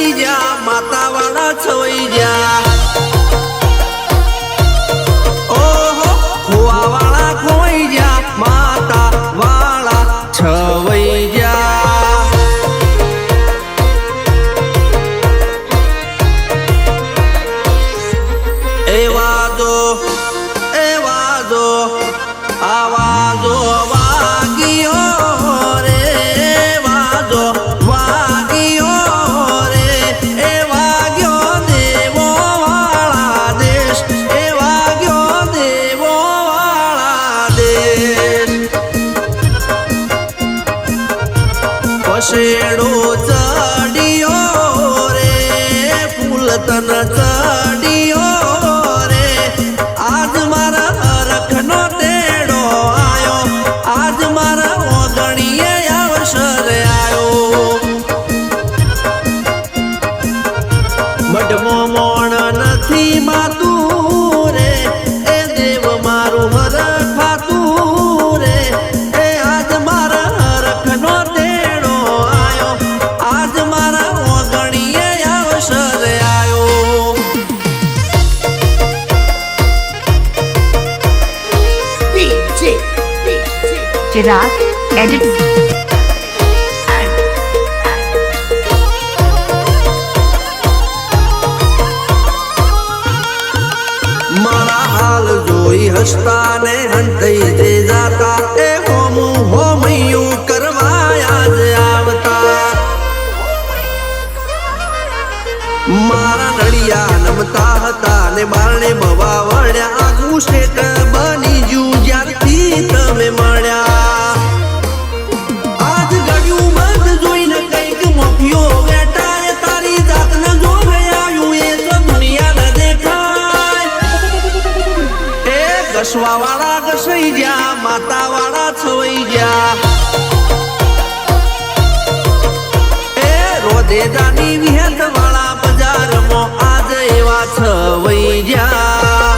છવાઈ જા માતા વાળા છવાઈ જા ઓહો ખોવા વાળા ખોઈ જા માતા વાળા છવાઈ જા એવાજો આવાજો વાગીયો રે વાજો વાગીયો રે એ વાગ્યો દેવો વાળા દેશ એ વાગ્યો દેવો વાળા દેશ પસેડો ચડિયો રે ફૂલતન ચડિયો મઢમો મોણ નથી માતું રે એ દેવ મારું હરખ ખાતું રે એ આજ મારા હરખનો તેડો આયો આજ મારા ઓગણીએ અવસર આયો चिराग एडिट મારા હાલ જોઈ હસતા ને હંતઈ જે જાતા એ હોમું હોમયું કરવા આજ આવતા મારા નડિયા નમતા હતા ને બારણે બવા વળ્યા આગું સ્ટેટ બની જ્યું જ્યારથી તમે મળ્યા આજ ગળ્યું બંધ જોઈને કઈક મોફિયો વેટાય તારી જાતને જો આવ્યું એ તો દુનિયા ન દેખાય એ ગસવા વાળા ગસાઈ ગયા માતા વાળા છવાઈ ગયા એ રોદેદાની વિહેત વાળા બજારમાં આજ એવા છવાઈ ગયા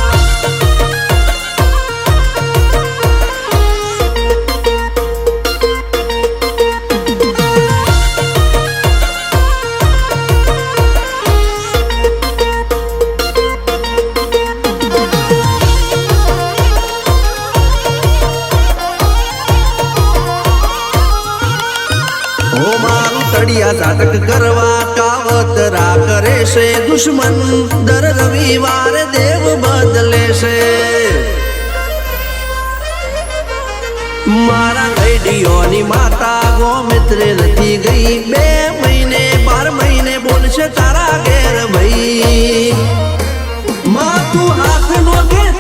સાધક કરવા કાવતરા કરે છે દુશ્મન દર રવિવારે દેવ બદલે છે મારા ગઈડીઓની માતા ગોમિત્રે નથી ગઈ 2 મહિને 12 મહિને બોલશે તારા ઘેર ભાઈ માતું હાથ નો ઘેર